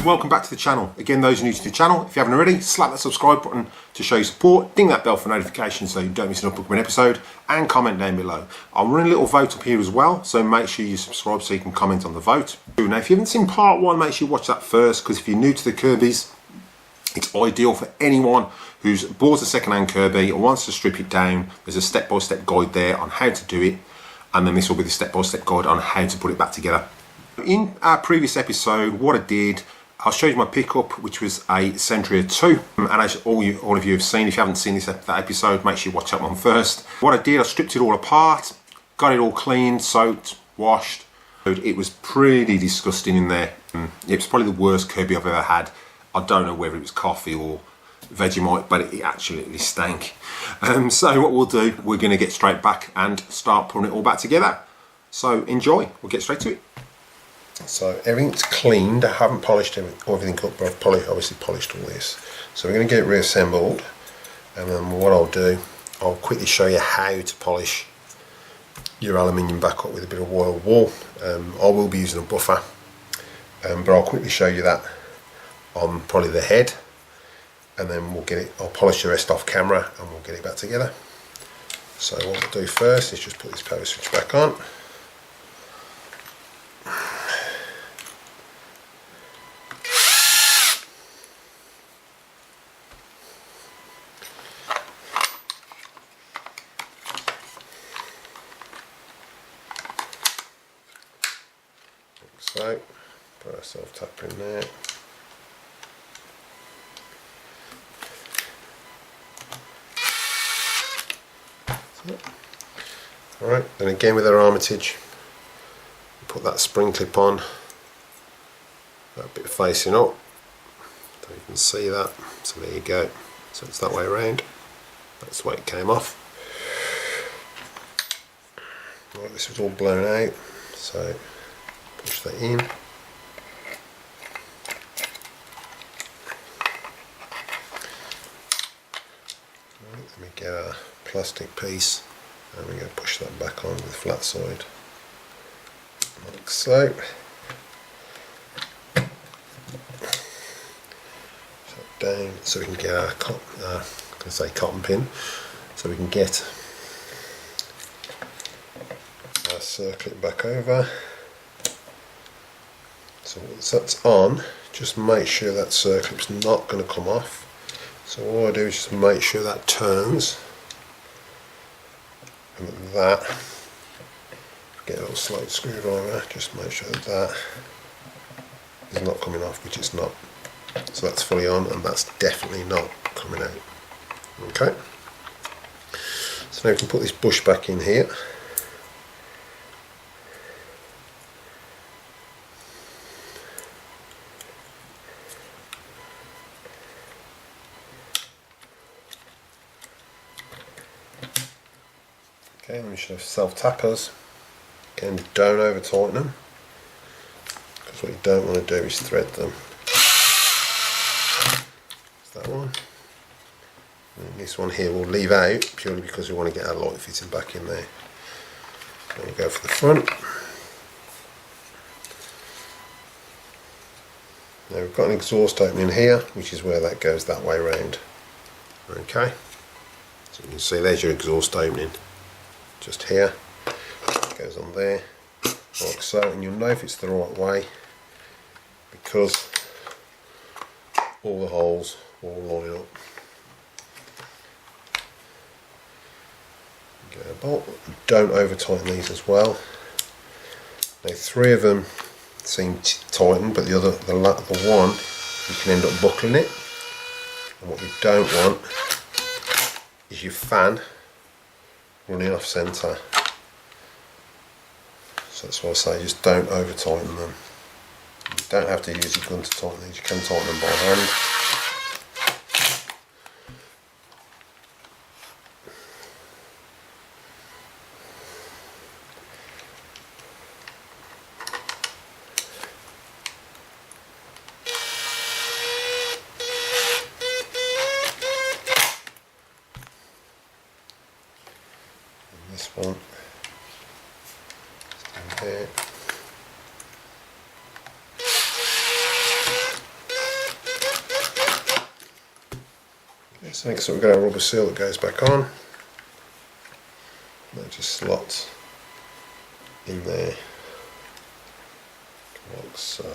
Welcome back to the channel. Again, those new to the channel, if you haven't already, slap that subscribe button to show your support, ding that bell for notifications so you don't miss an upcoming episode, and comment down below. I'll run a little vote up here as well, so make sure you subscribe so you can comment on the vote. Now, if you haven't seen part one, make sure you watch that first, because if you're new to the Kirbys, it's ideal for anyone who's bought a second-hand Kirby or wants to strip it down. There's a step-by-step guide there on how to do it, and then this will be the step-by-step guide on how to put it back together. In our previous episode, what I did, I showed you my pickup, which was a Sentria 2, and as all of you have seen, if you haven't seen that episode, make sure you watch that one first. What I did, I stripped it all apart, got it all cleaned, soaked, washed. It was pretty disgusting in there. It was probably the worst Kirby I've ever had. I don't know whether it was coffee or Vegemite, but it absolutely stank. So what we'll do, we're going to get straight back and start putting it all back together. So enjoy, we'll get straight to it. So everything's cleaned. I haven't polished everything up, but I've obviously polished all this. So we're going to get it reassembled, and then what I'll do, I'll quickly show you how to polish your aluminium back up with a bit of oil wool. I will be using a buffer, but I'll quickly show you that on probably the head, and then we'll get it. I'll polish the rest off camera, and we'll get it back together. So what we'll do first is just put this power switch back on. So, put our self-tapper in there. Alright, then again with our armitage, put that spring clip on, that bit facing up, so you can see that. So there you go. So it's that way around. That's the way it came off. Right, this was all blown out, so push that in. Right, let me get a plastic piece, and we're going to push that back on with the flat side, like so. So down, so we can get our cotton pin, so we can get our circlet back over. So once that's on, just make sure that circlip's not going to come off. So all I do is just make sure that turns, and that, get a little slight screwdriver, just make sure that that is not coming off, which it's not. So that's fully on, and that's definitely not coming out. Okay. So now we can put this bush back in here. Okay, and we should have self-tappers. Again, don't over tighten them, because what you don't want to do is thread them. That's that one. And this one here we'll leave out purely because we want to get our light fitting back in there. Then we'll go for the front. Now we've got an exhaust opening here, which is where that goes that way round. Okay, so you can see there's your exhaust opening. Just here, it goes on there, like so, and you'll know if it's the right way because all the holes all line up. Get a bolt. Don't over tighten these as well. Now 3 of them seem tightened, but the one you can end up buckling it, and what we don't want is your fan running off centre. So that's why I say just don't over tighten them. You don't have to use your gun to tighten these, you can tighten them by hand. This one is down there. So next up we've got our rubber seal that goes back on. That just slots in there like so.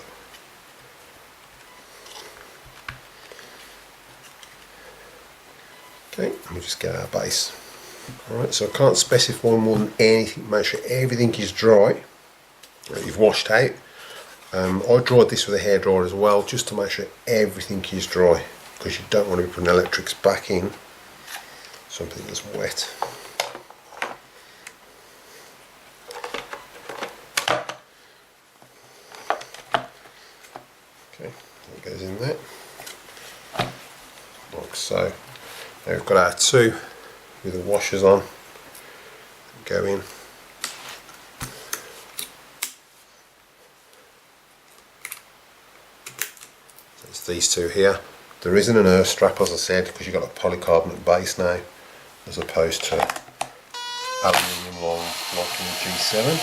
Okay, and we'll just get our base. Alright, so I can't specify more than anything. Make sure everything is dry that you've washed out. I dried this with a hairdryer as well, just to make sure everything is dry, because you don't want to be putting electrics back in something that's wet. Okay, that goes in there, like so. Now we've got our two with the washers on, go in. So it's these two here. There isn't an earth strap, as I said, because you've got a polycarbonate base now, as opposed to aluminium long like in the G7.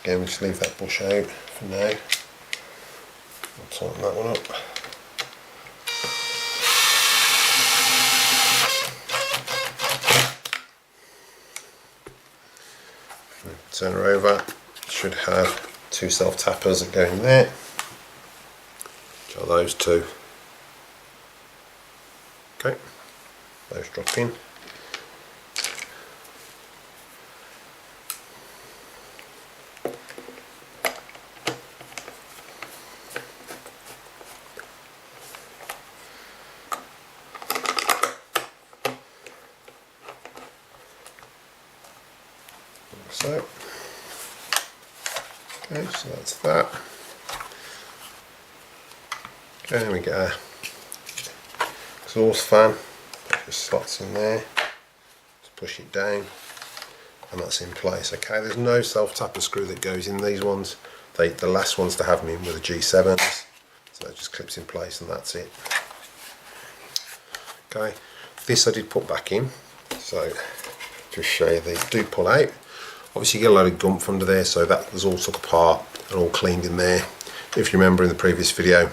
Again, we'll just leave that bush out for now. I'll tighten that one up. Turn her over, should have two self tappers that go in there, which are those two. Okay, those drop in. So, okay, so that's that. Okay, then we get our exhaust fan, that just slots in there, just push it down, and that's in place. Okay, there's no self-tapper screw that goes in these ones. The last ones to have them in were the G7s, so that just clips in place and that's it. Okay, this I did put back in, so just show you these do pull out. Obviously you get a load of gump under there, so that was all took apart and all cleaned in there. If you remember in the previous video,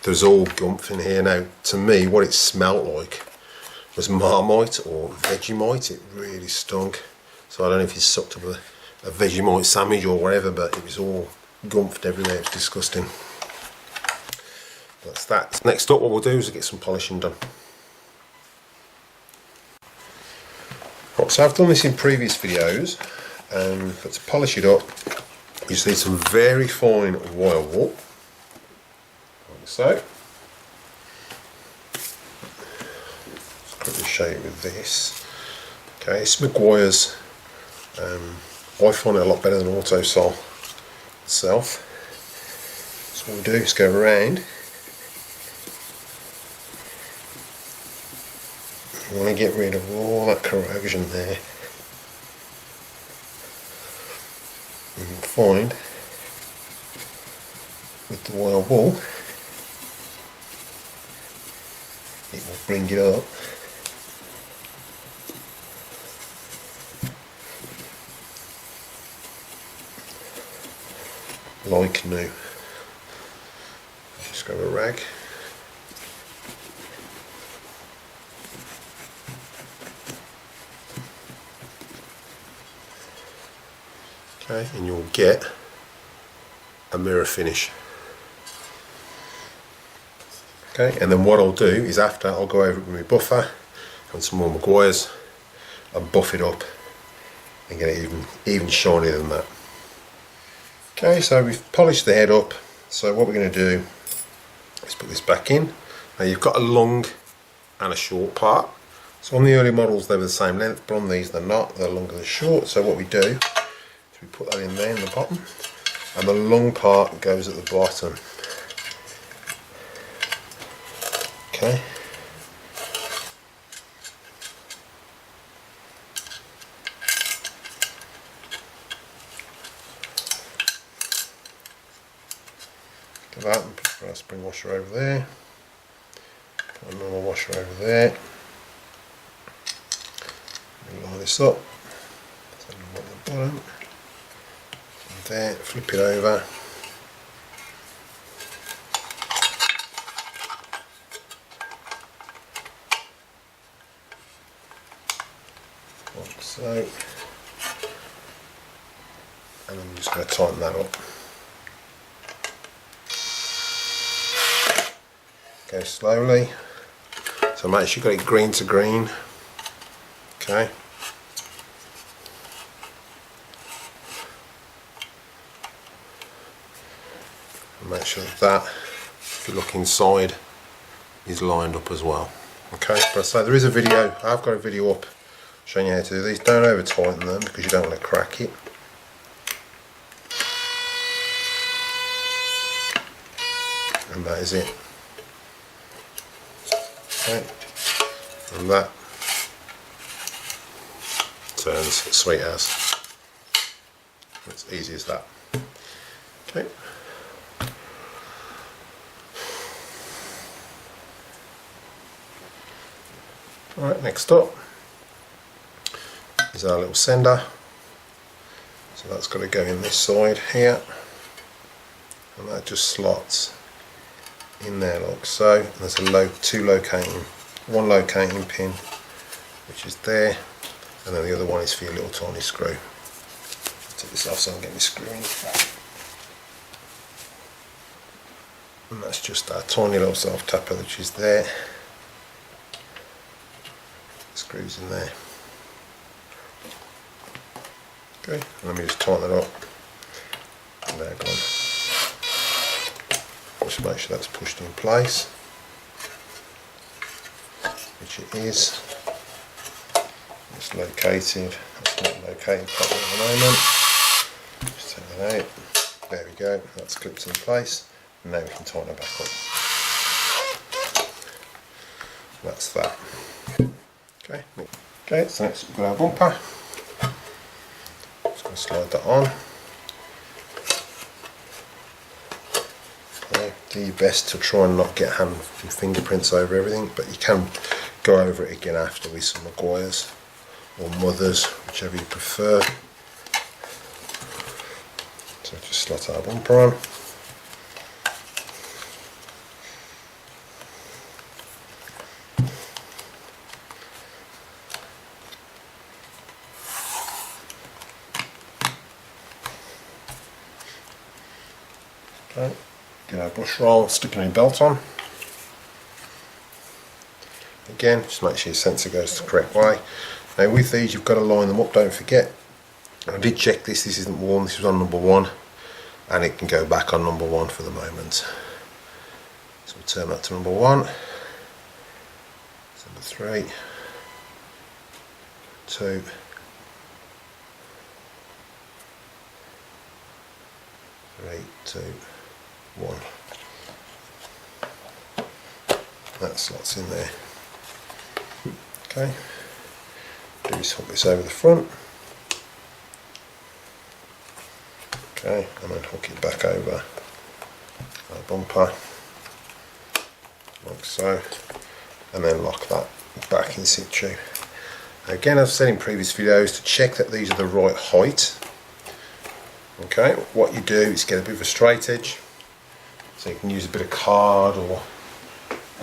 there's all gump in here. Now to me what it smelled like was Marmite or Vegemite. It really stunk, so I don't know if you sucked up a Vegemite sandwich or whatever, but it was all gumped everywhere. It was disgusting. That's that. Next up what we'll do is get some polishing done. Right, so I've done this in previous videos. But to polish it up, you just need some very fine wire wool, like so. Just quickly show you with this. Okay, it's McGuire's. I find it a lot better than Autosol itself. So what we do is go around. You want to get rid of all that corrosion there. You can find with the wire wool, it will bring it up like new. Just grab a rag. Okay, and you'll get a mirror finish. Okay, and then what I'll do is after I'll go over it with my buffer and some more Maguire's and buff it up and get it even shinier than that. Okay, so we've polished the head up, so what we're going to do is put this back in. Now you've got a long and a short part. So on the early models they were the same length, but on these they're not, they're longer than short. So what we do, so we put that in there in the bottom, and the long part goes at the bottom. Okay. Look at that, and put a spring washer over there, put a normal washer over there. Line this up, so on the bottom. There, flip it over, like so. And I'm just going to tighten that up. Go slowly. So make sure you got it green to green. Okay. And make sure that, if you look inside, is lined up as well. Okay, but I say there is a video, I've got a video up showing you how to do these. Don't over tighten them because you don't want to crack it. And that is it. Okay. And that turns sweet as. It's easy as that. Okay. Alright, next up is our little sender. So that's got to go in this side here, and that just slots in there like so. And there's one locating pin which is there, and then the other one is for your little tiny screw. Take this off so I can get my screw in. And that's just our tiny little self tapper which is there. Screws in there. Okay, and let me just tighten it up. And they're gone. Just make sure that's pushed in place, which it is. It's located. That's not located properly at the moment. Just take that out. There we go. That's clipped in place. And now we can tighten it back up. That's that. Okay, so next we've got our bumper. Just going to slide that on. Okay, do your best to try and not get hand and fingerprints over everything, but you can go over it again after with some Maguires or Mothers, whichever you prefer. So just slot our bumper on. Okay, get our brush roll, stick a new belt on. Again, just make sure your sensor goes the correct way. Now with these you've got to line them up, don't forget. I did check this isn't worn, this was on number 1, and it can go back on number 1 for the moment. So we'll turn that to number 1, number 3, 2, 3, 2, 1. That slots in there. Okay, just hook this over the front. Okay, and then hook it back over our bumper like so, and then lock that back in situ. Again, I've said in previous videos to check that these are the right height. Okay, what you do is get a bit of a straight edge, so you can use a bit of card or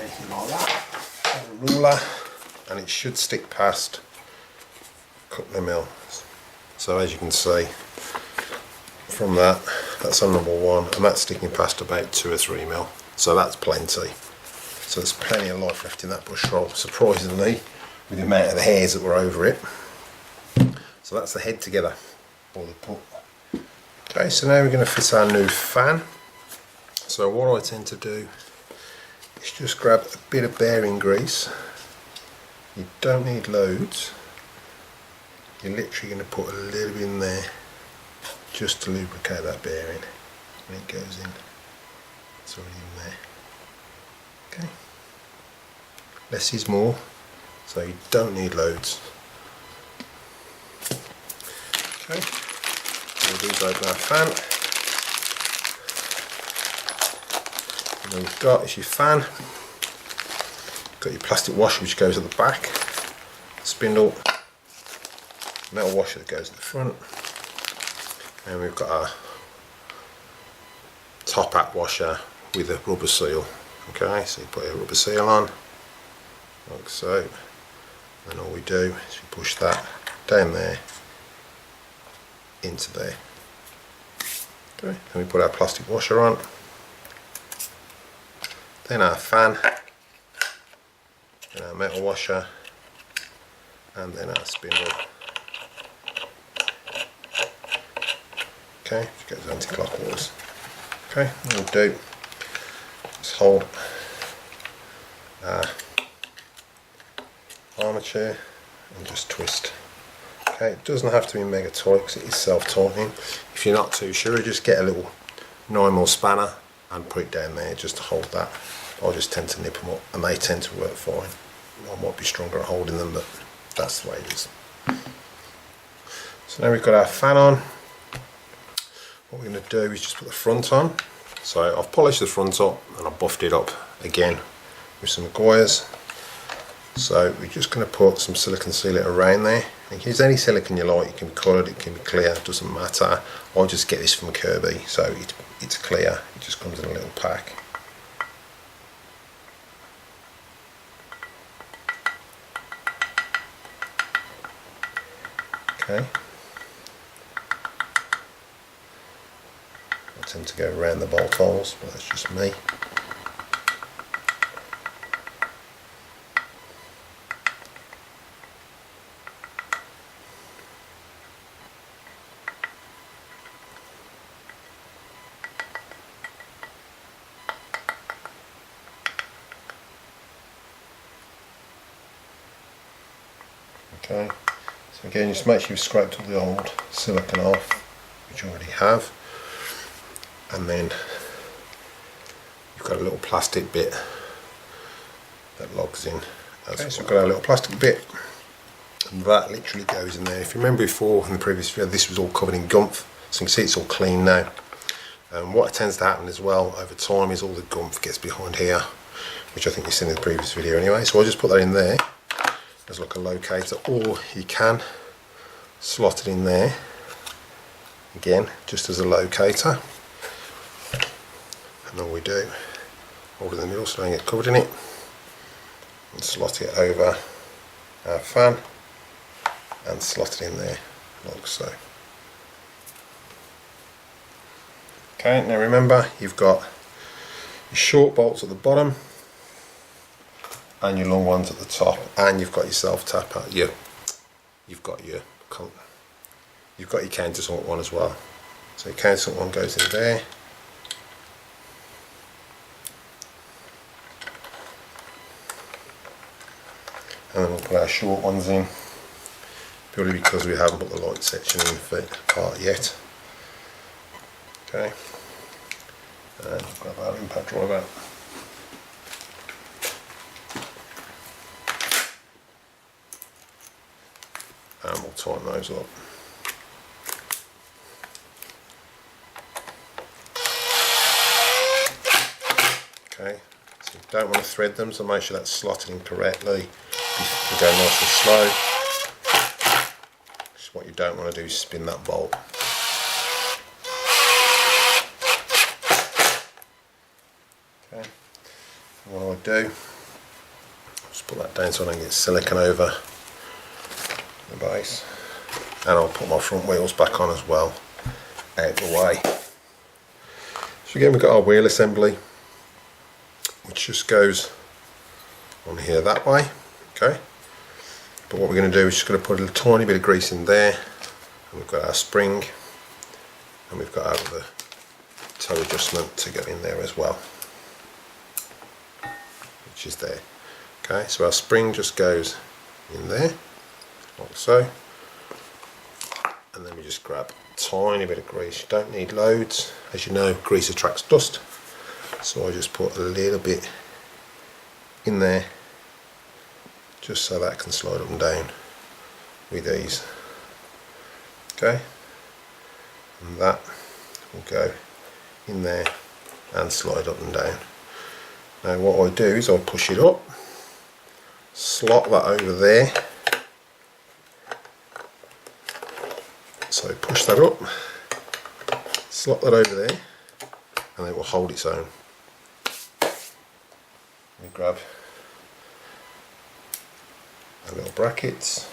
anything like that, or a ruler, and it should stick past a couple of mils. So as you can see from that, that's on number 1, and that's sticking past about 2 or 3 mil, so that's plenty. So there's plenty of life left in that bush roll, surprisingly, with the amount of the hairs that were over it. So that's the head together, or the put. Okay, so now we're going to fit our new fan. So what I tend to do is just grab a bit of bearing grease. You don't need loads. You're literally going to put a little bit in there just to lubricate that bearing. When it goes in, it's already in there. Okay. Less is more, so you don't need loads. Okay. We'll do open our fan. And then we've got is your fan. Got your plastic washer which goes at the back, spindle, metal washer that goes at the front, and we've got our top hat washer with a rubber seal. Okay, so you put a rubber seal on, like so, and all we do is we push that down there, into there. Okay, then we put our plastic washer on, then our fan, then our metal washer, and then our spindle. Okay, it goes anti-clockwise. Okay, what we'll do is hold our armature and just twist. Okay, it doesn't have to be mega tight because it is self-tightening. If you're not too sure, just get a little 9mm spanner and put it down there just to hold that. I just tend to nip them up and they tend to work fine. I might be stronger at holding them, but that's the way it is. So now we've got our fan on. What we're going to do is just put the front on. So I've polished the front up and I've buffed it up again with some Goyas. So we're just going to put some silicone sealant around there. You can use any silicone you like, it can be coloured, it can be clear, it doesn't matter. I'll just get this from Kirby, so it's clear, it just comes in a little pack. Okay. I tend to go around the bolt holes, but that's just me. Okay, so again, just make sure you've scraped all the old silicone off, which you already have, and then you've got a little plastic bit that logs in. Okay, so we've got our little plastic bit, and that literally goes in there. If you remember before in the previous video, this was all covered in gumph, so you can see it's all clean now. And what tends to happen as well over time is all the gumph gets behind here, which I think you've seen in the previous video anyway. So I'll just put that in there as like a locator, or you can slot it in there again just as a locator, and all we do, hold it in the middle so I don't get covered in it, and slot it over our fan and slot it in there like so. Okay, now remember you've got your short bolts at the bottom and your long ones at the top, and you've got your self tapper. You've got your countersunk one as well. So your countersunk one goes in there. And then we'll put our short ones in, purely because we haven't put the light section in for part yet. Okay, and grab our impact driver. And we'll tighten those up. Okay, so you don't want to thread them, so make sure that's slotted in correctly. You go nice and slow. Just what you don't want to do is spin that bolt. Okay, and what I'll do, just put that down so I don't get silicone over the base, and I'll put my front wheels back on as well out the way. So again, we've got our wheel assembly, which just goes on here that way. Okay, but what we're going to do is just going to put a tiny bit of grease in there, and we've got our spring, and we've got our the toe adjustment to go in there as well, which is there. Okay, so our spring just goes in there like so, and then we just grab a tiny bit of grease. You don't need loads, as you know grease attracts dust, so I just put a little bit in there just so that can slide up and down with ease. Okay, and that will go in there and slide up and down. Now what I do is I push it up, slot that over there. So push that up, slot that over there, and it will hold its own. We grab our little brackets,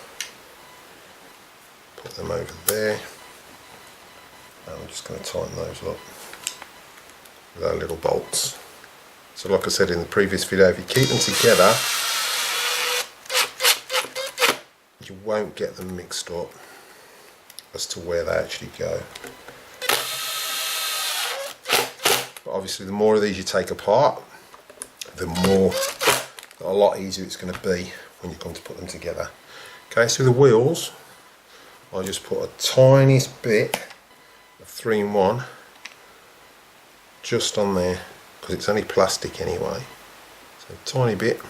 Get them over there, and I'm just going to tighten those up with our little bolts. So like I said in the previous video, if you keep them together, you won't get them mixed up as to where they actually go. But obviously the more of these you take apart, the a lot easier it's going to be when you come to put them together. Okay, so the wheels, I just put a tiniest bit of 3-in-1 just on there, because it's only plastic anyway. So a tiny bit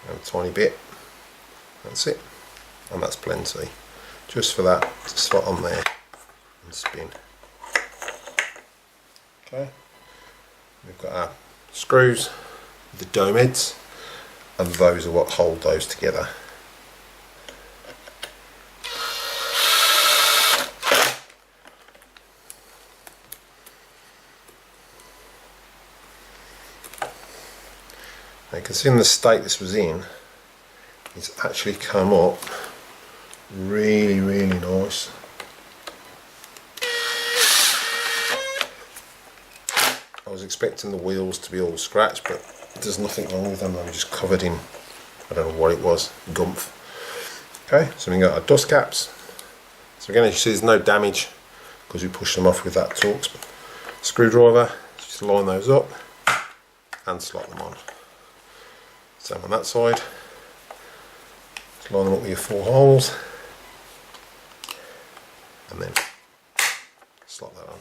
and a tiny bit, that's it, and that's plenty. Just for that to slot on there and spin. Okay, we've got our screws, the dome heads, and those are what hold those together. Now you can see in the state this was in, it's actually come up really nice. I was expecting the wheels to be all scratched, but there's nothing wrong with them. I'm just covered in, I don't know what it was, gumph. Okay, so we got our dust caps. So again, as you see, there's no damage because we pushed them off with that Torx screwdriver. Just line those up and slot them on. Same on that side. Just line them up with your 4 holes and then slot that on.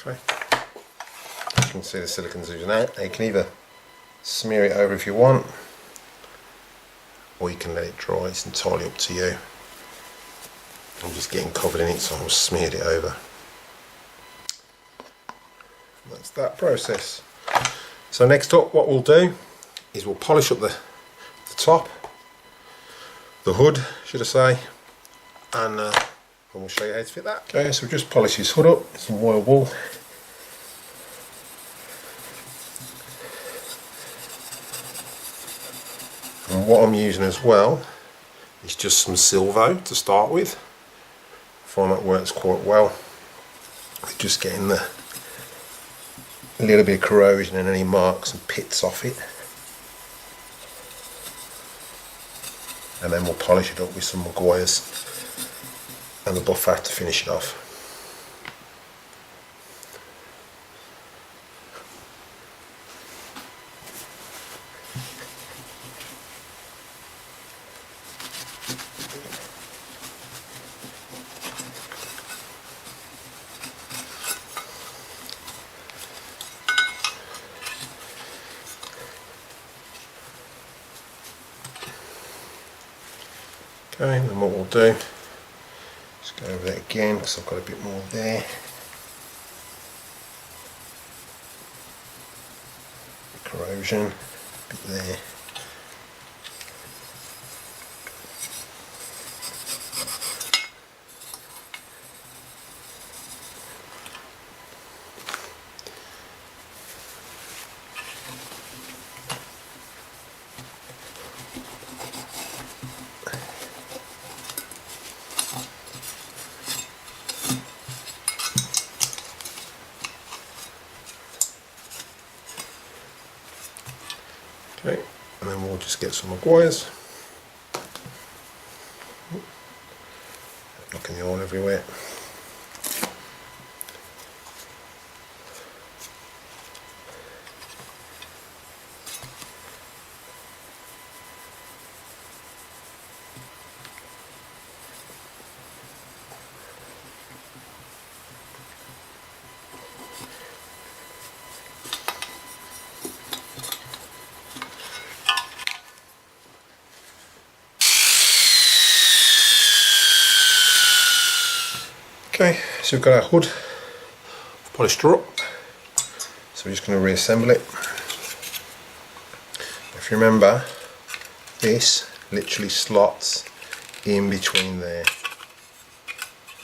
Okay. As you can see, the silicone's oozing out. Now you can either smear it over if you want, or you can let it dry. It's entirely up to you. I'm just getting covered in it, so I've smeared it over. That's that process. So next up, what we'll do is we'll polish up the top, the hood should I say, and we'll show you how to fit that. Okay, so we'll just polish this hood up with some oil wool. And what I'm using as well is just some Silvo to start with. I find that works quite well. Just getting the little bit of corrosion and any marks and pits off it. And then we'll polish it up with some Maguires and the buffer to finish it off. Okay, and then what we'll do, just go over that again because I've got a bit more there. Corrosion, a bit there. Okay, and then we'll just get some Maguires. Knocking the oil everywhere. Okay, so we've got our hood polished her up, so we're just going to reassemble it. If you remember, this literally slots in between there.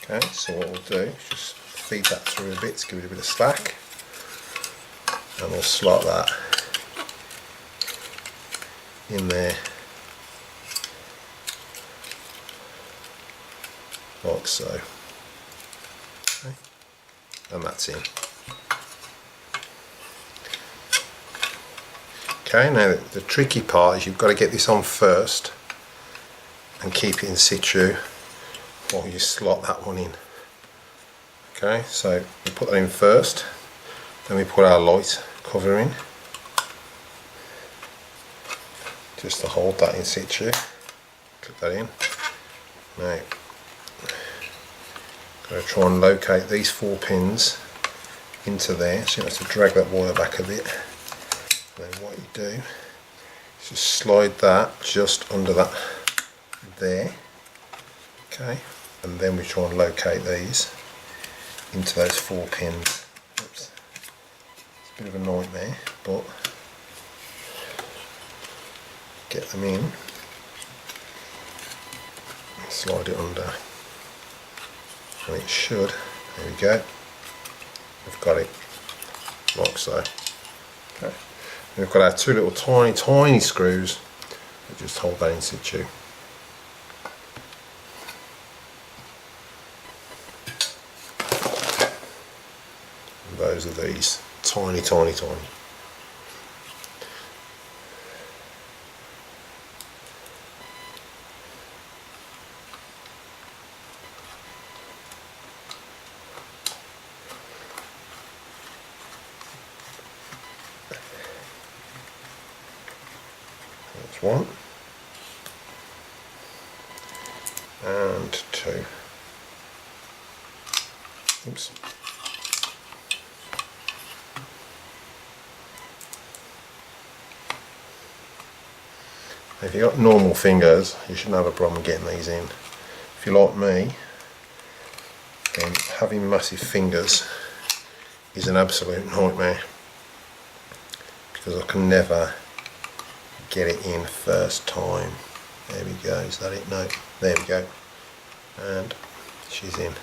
Okay, so what we'll do is just feed that through a bit to give it a bit of slack, and we'll slot that in there. like so. Okay. And that's in. Okay, now the tricky part is you've got to get this on first and keep it in situ while you slot that one in. Okay, so we put that in first, then we put our light cover in, just to hold that in situ. Clip that in. Now, got to try and locate these 4 pins into there, so you have to drag that wire back a bit. And then what you do is just slide that just under that there. Okay, and then we try and locate these into those 4 pins. Oops. It's a bit of a nightmare, but get them in, slide it under, and it should, there we go, we've got it, like so. Okay. And we've got our 2 little tiny screws that just hold that in situ. And those are these, tiny. That's 1 and 2. Oops. If you've got normal fingers, you shouldn't have a problem getting these in. If you're like me, then having massive fingers is an absolute nightmare, because I can never get it in first time. There we go, is that it? No, there we go. And she's in.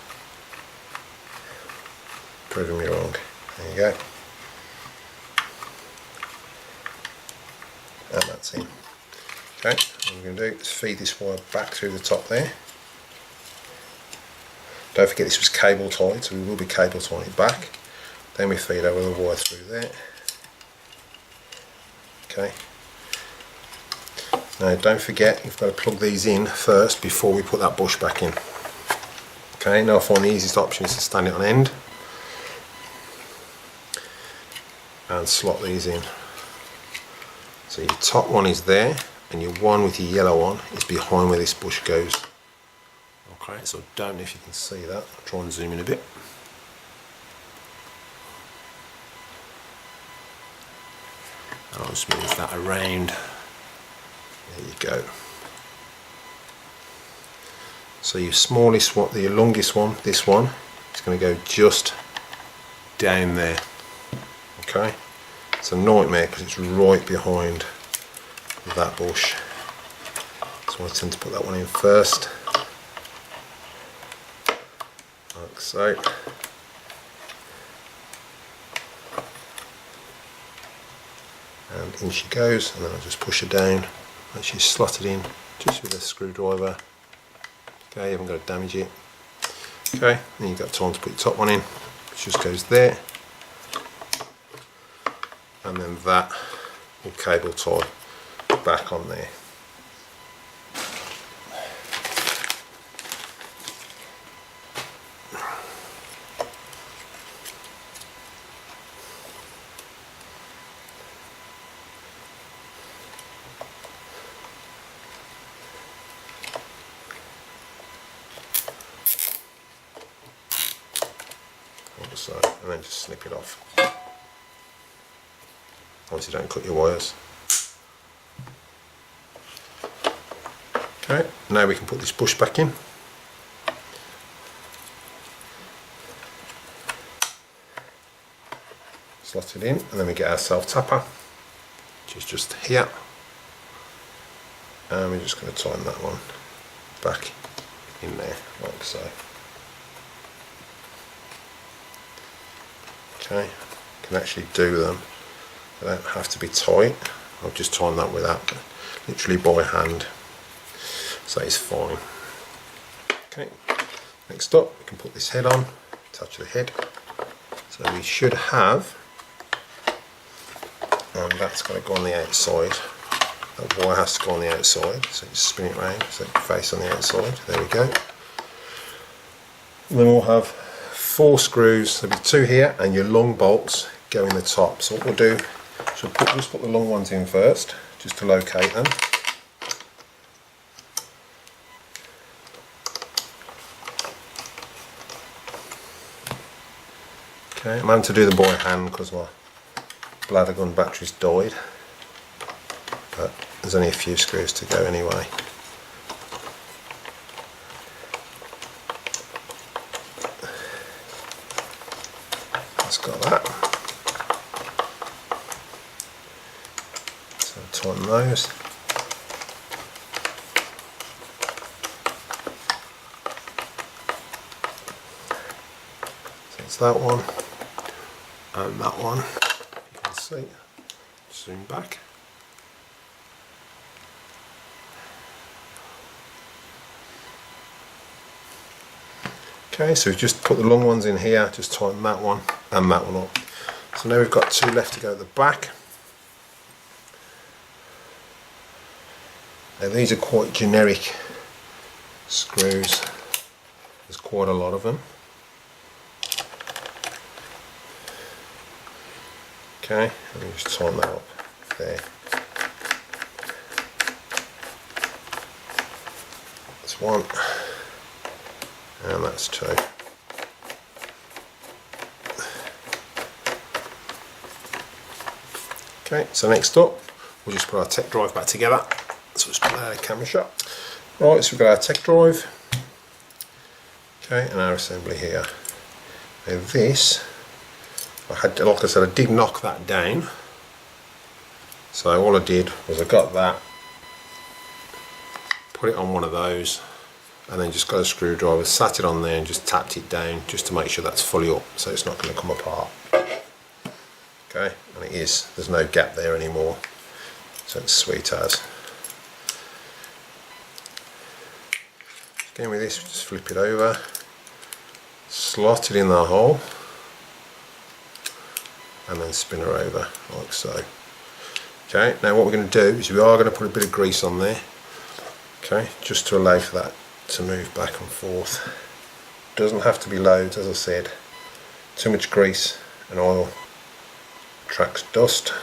Proving me wrong. There you go. And that's in. Okay, what we're going to do is feed this wire back through the top there. Don't forget this was cable tied, so we will be cable tying it back. Then we feed over the wire through there. Okay. Now don't forget, you've got to plug these in first before we put that bush back in. Okay, now I find the easiest option is to stand it on end and slot these in. So your top one is there, and your one with your yellow on is behind where this bush goes. Okay, so I don't know if you can see that. I'll try and zoom in a bit. And I'll just move that around. There you go. So your smallest one, the longest one, this one, is going to go just down there. Okay, it's a nightmare because it's right behind that bush. So I tend to put that one in first, like so. And in she goes, and then I'll just push her down and she's slotted in just with a screwdriver. Okay, you haven't got to damage it. Okay, then you've got time to put your top one in, which just goes there, and then that will cable tie back on there. So, and then just snip it off. Obviously don't cut your wires. Okay, now we can put this bush back in. Slot it in, and then we get our self tapper, which is just here. And we're just going to tighten that one back in there, like so. Okay, you can actually do them. They don't have to be tight. I've just tightened that with that, literally by hand, so it's fine. Okay, Next up, we can put this head on, attach the head. So we should have, and that's got to go on the outside. That wire has to go on the outside, so you spin it round so it can face on the outside. There we go. And then we'll have 4 screws. There'll be 2 here, and your long bolts go in the top. So what we'll do, so just put the long ones in first, just to locate them. Okay, I'm having to do the by hand because my bladder gun battery's died, but there's only a few screws to go anyway. That's got that. So tighten those. So it's that one. And that one, you can see, zoom back. Okay, so we've just put the long ones in here, just tighten that one and that one up. So now we've got 2 left to go at the back. Now these are quite generic screws, there's quite a lot of them. Okay, let me just tighten that up there. That's 1, and that's 2. Okay, so next up, we'll just put our tech drive back together. So let's put that in a camera shot. Right, so we've got our tech drive, okay, and our assembly here. Now this, like I said, I did knock that down. So all I did was I got that, put it on one of those, and then just got a screwdriver, sat it on there and just tapped it down just to make sure that's fully up so it's not going to come apart. Okay, and it is, there's no gap there anymore, so it's sweet as. Again with this, just flip it over, slot it in the hole, and then spin her over like so. Okay, now what we're going to do is we are going to put a bit of grease on there, okay, just to allow for that to move back and forth. Doesn't have to be loads, as I said. Too much grease and oil attracts dust,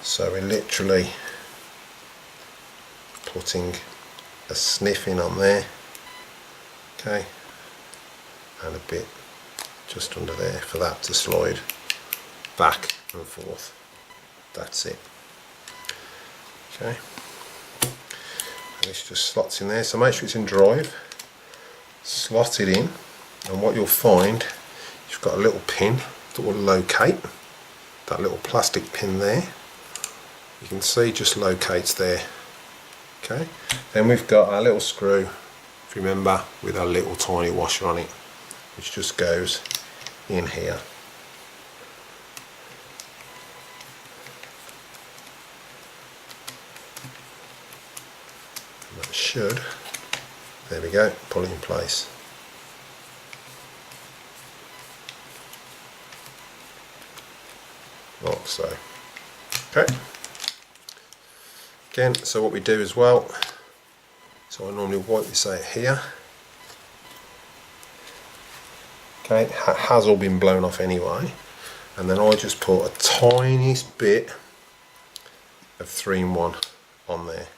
so we're literally putting a sniff in on there, okay, and a bit just under there for that to slide back and forth. That's it. Okay, and this just slots in there, so make sure it's in drive, slot it in, and what you'll find, you've got a little pin that will locate, that little plastic pin there, you can see just locates there. Okay, then we've got our little screw, if you remember, with our little tiny washer on it, which just goes in here. And that should, there we go, pull it in place. Like so. Okay. Again, so what we do as well, so I normally wipe this out here. Okay, it has all been blown off anyway, and then I just put a tiny bit of 3-in-1 on there.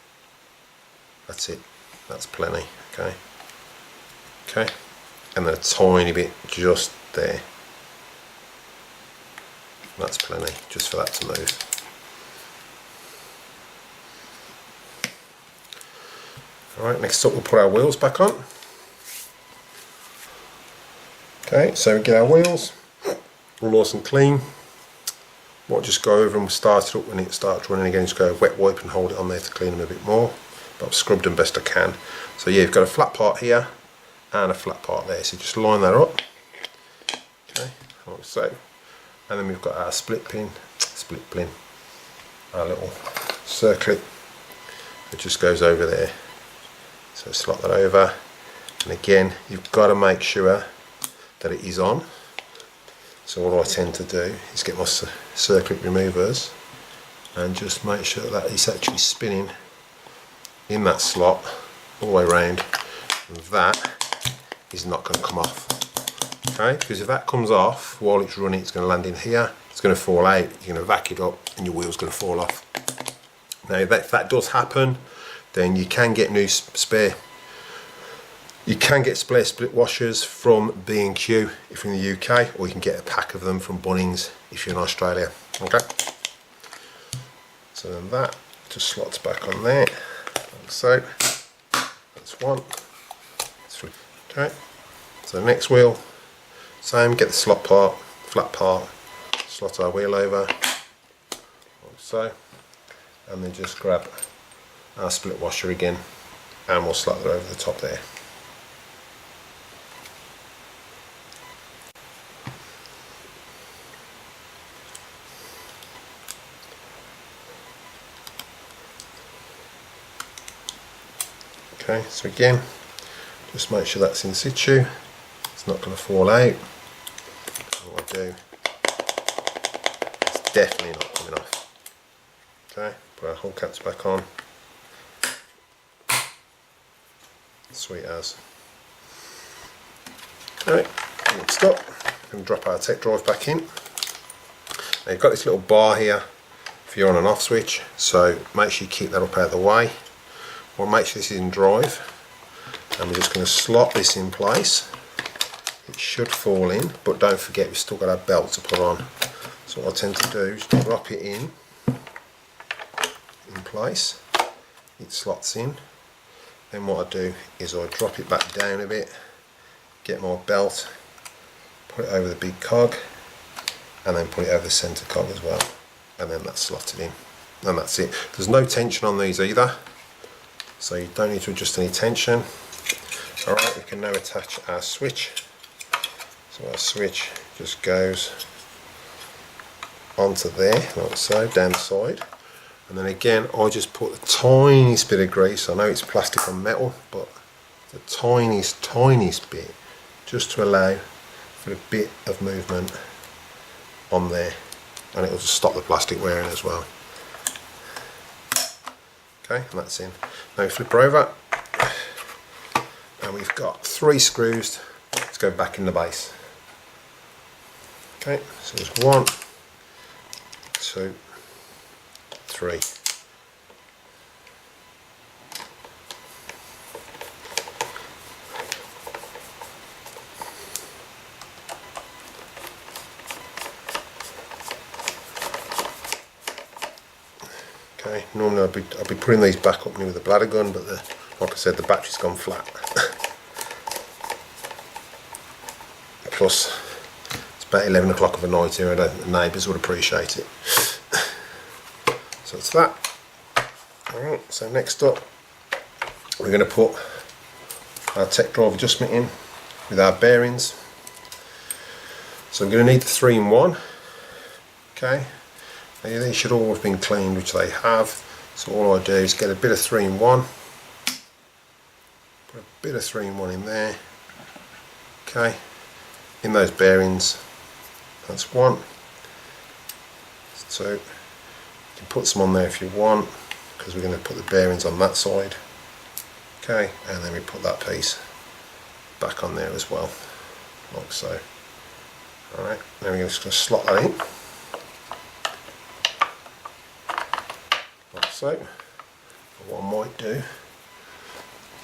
That's it, that's plenty. Okay, okay, and then a tiny bit just there. That's plenty, just for that to move. Alright, next up we'll put our wheels back on. Okay, so we get our wheels all nice and clean. Might just go over and start it up when it starts running again, just go wet wipe and hold it on there to clean them a bit more. But I've scrubbed them best I can. So yeah, you've got a flat part here and a flat part there, so just line that up. Okay, like so. And then we've got our split pin, our little circlet that just goes over there. So slot that over, And again, you've got to make sure that it is on. So what I tend to do is get my circuit removers and just make sure that it's actually spinning in that slot all the way around, and that is not going to come off. Okay, because if that comes off while it's running, it's going to land in here, it's going to fall out, you're going to vac it up and your wheel's going to fall off. Now if that does happen, then you can get new spare split washers from B&Q if you're in the UK, or you can get a pack of them from Bunnings if you're in Australia. Okay, so then that just slots back on there, like so. That's one. Okay, so the next wheel, same, get the slot part, flat part, slot our wheel over, like so, and then just grab our split washer again and we'll slot it over the top there. Okay, so again, just make sure that's in situ, it's not going to fall out. What I do, it's definitely not coming off. Okay, put our hull caps back on. Sweet as. Okay, next up, I'm going to drop our tech drive back in. Now you've got this little bar here for your on and off switch, so make sure you keep that up out of the way. We'll make sure this is in drive, and we're just going to slot this in place. It should fall in, but don't forget we've still got our belt to put on. So what I tend to do is drop it in place. It slots in. Then what I do is I drop it back down a bit, get my belt, put it over the big cog, and then put it over the centre cog as well, and then that's slotted in, and that's it. There's no tension on these either, so you don't need to adjust any tension. Alright, we can now attach our switch. So our switch just goes onto there, like so, down the side. And then again, I just put the tiniest bit of grease. I know it's plastic and metal, but the tiniest bit, just to allow for a bit of movement on there, and it will just stop the plastic wearing as well. Okay, and that's in. Now we flip her over, and we've got 3 screws to go back in the base. Okay, so there's 1, 2, 3. Okay, normally I'd be putting these back up with a bladder gun, but like I said, the battery's gone flat. Plus, it's about 11 o'clock of a night here, and the neighbours would appreciate it. So it's that. Alright, so next up, we're going to put our tech drive adjustment in with our bearings. So I'm going to need the 3-in-1. Okay. Now these should all have been cleaned, which they have. So all I do is get a bit of 3-in-1, put a bit of 3-in-1 in there. Okay, in those bearings, that's 1. So you can put some on there if you want, because we're going to put the bearings on that side. Okay, and then we put that piece back on there as well, like so. Alright, now we're just going to slot that in. So, what I might do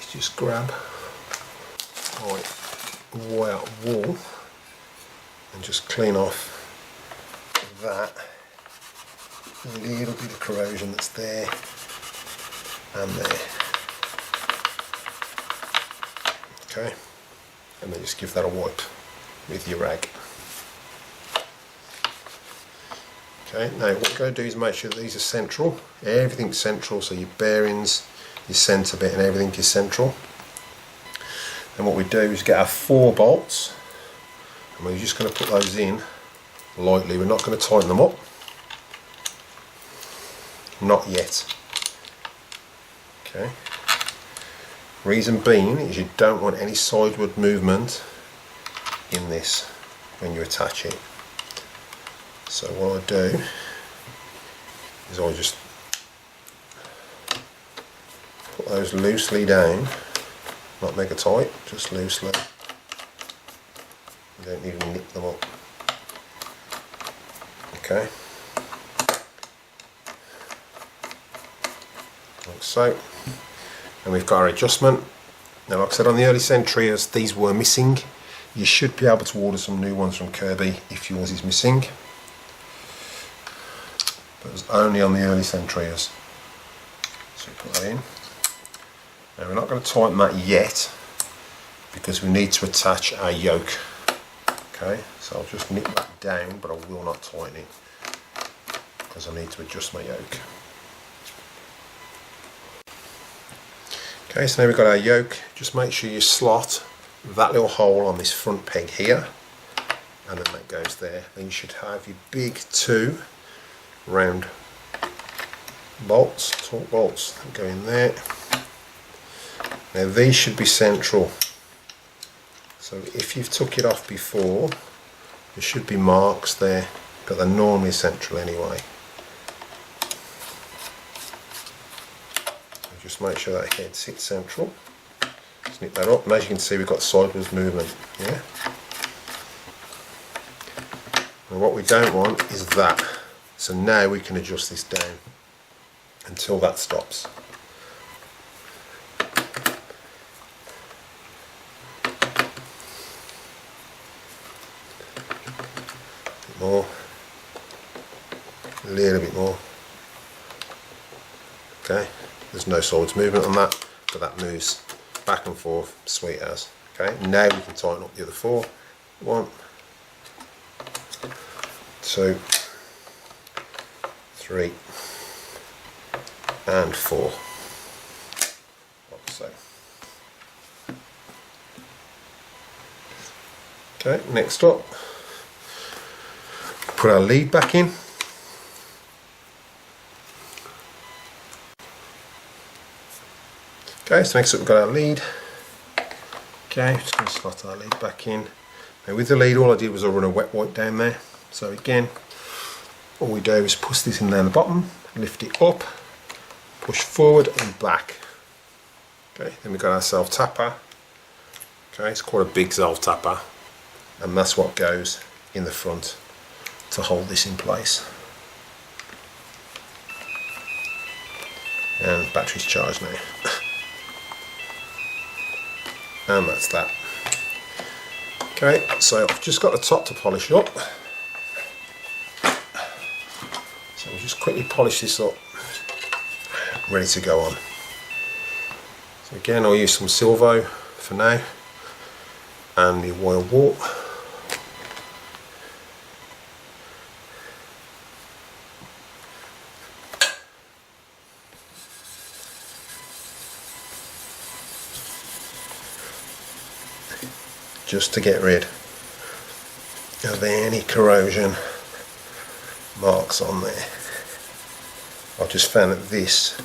is just grab my wire wool and just clean off that little bit of corrosion that's there and there. Okay, and then just give that a wipe with your rag. Okay, now what we're going to do is make sure that these are central. Everything's central, so your bearings, your centre bit and everything is central. And what we do is get our 4 bolts, and we're just going to put those in lightly. We're not going to tighten them up. Not yet. Okay. Reason being is you don't want any sideward movement in this when you attach it. So what I do is I just put those loosely down, not mega tight, just loosely. You don't need to nip them up. Okay, like so. And we've got our adjustment. Now, like I said, on the early Sentrias, these were missing. You should be able to order some new ones from Kirby if yours is missing. But it's only on the early Sentrias. So put that in. Now, we're not going to tighten that yet because we need to attach our yoke. Okay, so I'll just nip that down, but I will not tighten it because I need to adjust my yoke. Okay, so now we've got our yoke. Just make sure you slot that little hole on this front peg here, and then that goes there. Then you should have your big 2 round bolts, torque bolts that go in there. Now these should be central. So if you've took it off before, there should be marks there, but they're normally central anyway. So just make sure that head sits central. Snip that up, and as you can see, we've got sideways movement. Yeah. And what we don't want is that. So now we can adjust this down until that stops. More, a little bit more. Okay, there's no sideways movement on that, but that moves back and forth, sweet as. Okay, now we can tighten up the other 4. 1, 2, 3, and 4. Like so. Okay, next up, put our lead back in. Okay, so next up we've got our lead. Okay, just going to slot our lead back in. Now with the lead, all I did was I run a wet wipe down there. So again, all we do is push this in down the bottom, lift it up, push forward and back. Okay, then we've got our self tapper. Okay, it's quite a big self tapper, and that's what goes in the front to hold this in place. And battery's charged now. And that's that. Okay, so I've just got the top to polish up. So we'll just quickly polish this up, ready to go on. So again, I'll use some Silvo for now, and the oil wart. Just to get rid of any corrosion marks on there. I've just found that this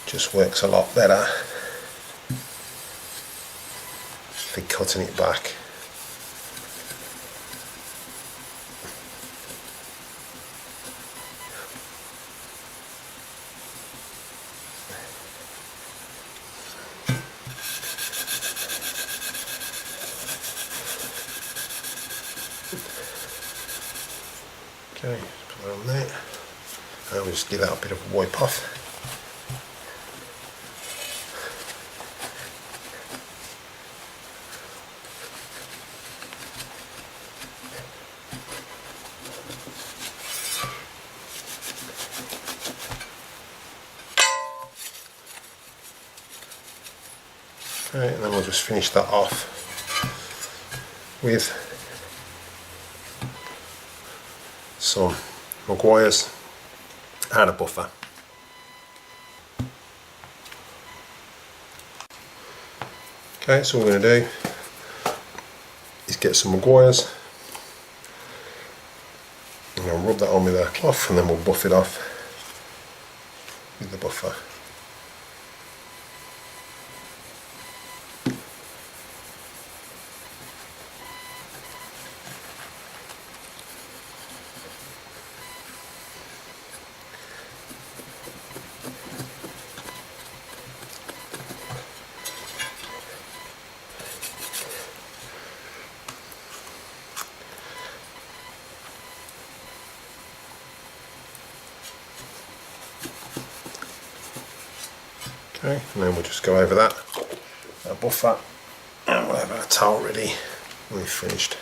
just works a lot better for cutting it back. Okay, put that on there, and we'll just give that a bit of a wipe off. Okay, and then we'll just finish that off with some Maguire's and a buffer. Okay, so what we're going to do is get some Maguire's, and I'll rub that on with a cloth, and then we'll buff it off with the buffer. Okay, and then we'll just go over that, buff that, and we'll have our towel ready when we've finished.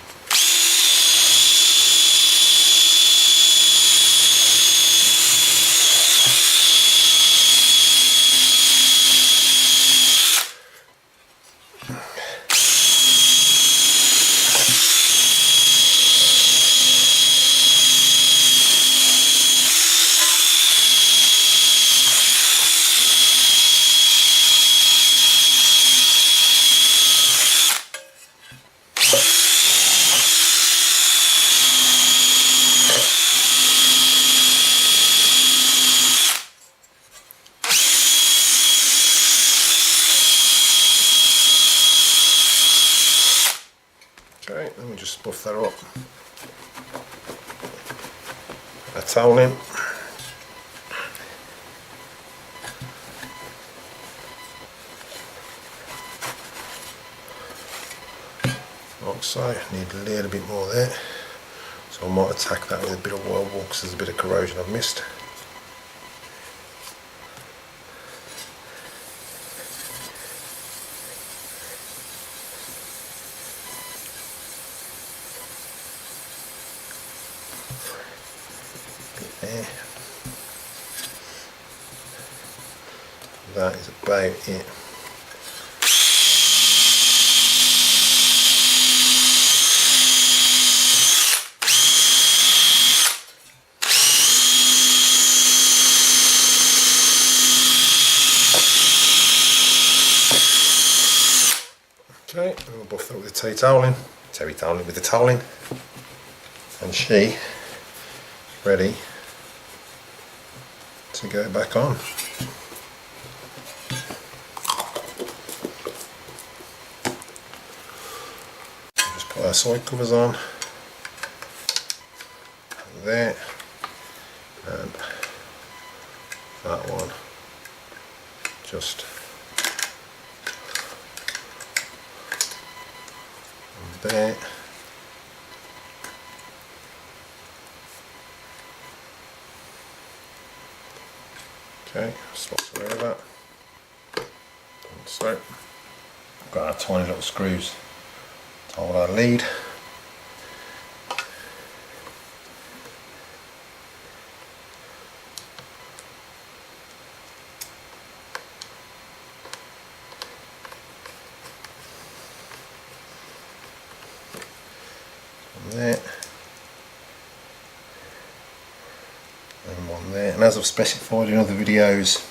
Okay, then we just buff that up. A towel in. Like so, need a little bit more there. So I might attack that with a bit of oil because there's a bit of corrosion I've missed. There. That is about it. Okay, and we'll buff that with the terry toweling with the toweling, and she ready to go back on. Just put our side covers on there, and that one just there. Okay, spots away with that. And so, we've got our tiny little screws to hold our lead. There and one there, and as I've specified in other videos,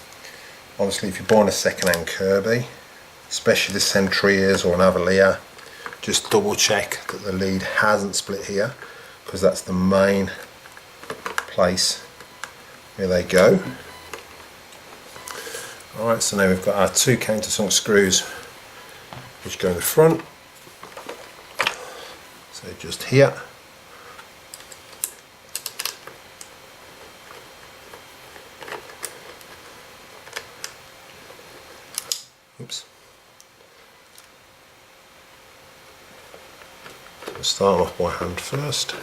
obviously if you're buying a second-hand Kirby, especially the Sentrias or an Avalir, just double check that the lead hasn't split here, because that's the main place where they go. Alright, so now we've got our two countersunk screws which go in the front. So just here, oops, we'll start off by hand first,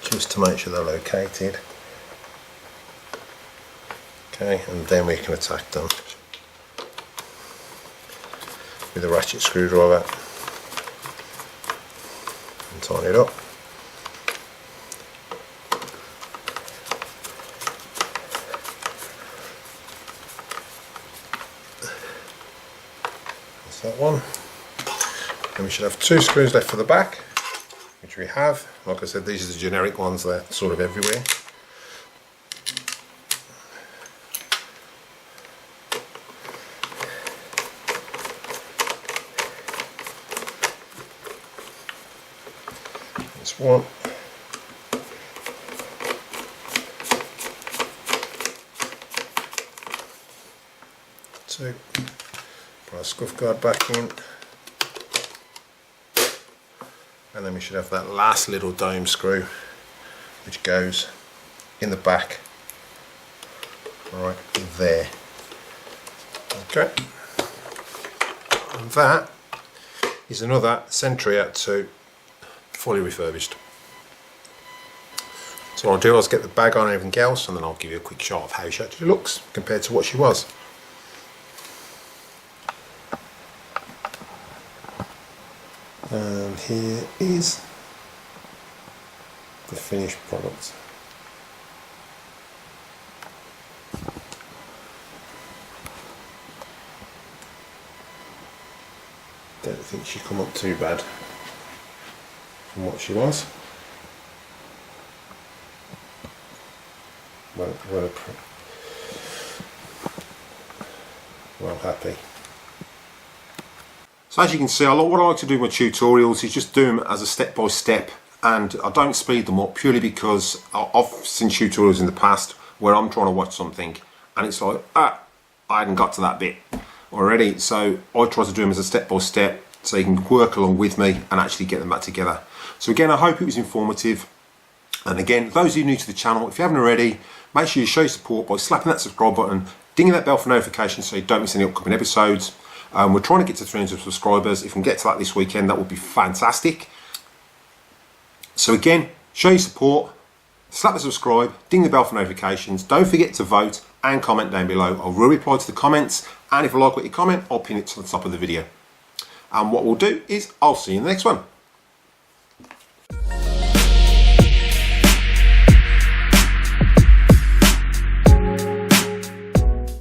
just to make sure they're located. Okay, and then we can attack them with a ratchet screwdriver. Tighten it up. That's that one. And we should have two screws left for the back, which we have. Like I said, these are the generic ones, they're sort of everywhere. One, two, put our scuff guard back in, and then we should have that last little dome screw which goes in the back right there. Okay, and that is another Sentria 2 fully refurbished. So what I'll do is get the bag on and everything else, and then I'll give you a quick shot of how she actually looks compared to what she was. And here is the finished product. Don't think she come up too bad from what she was. Well happy. So as you can see, what I like to do in my tutorials is just do them as a step by step, and I don't speed them up purely because I've seen tutorials in the past where I'm trying to watch something and it's like, I hadn't got to that bit already. So I try to do them as a step by step so you can work along with me and actually get them back together. So again, I hope it was informative. And again, those of you new to the channel, if you haven't already, make sure you show your support by slapping that subscribe button, dinging that bell for notifications so you don't miss any upcoming episodes. We're trying to get to 300 subscribers. If we can get to that this weekend, that would be fantastic. So again, show your support, slap the subscribe, ding the bell for notifications. Don't forget to vote and comment down below. I will reply to the comments, and if I like what you comment, I'll pin it to the top of the video. And what we'll do is I'll see you in the next one.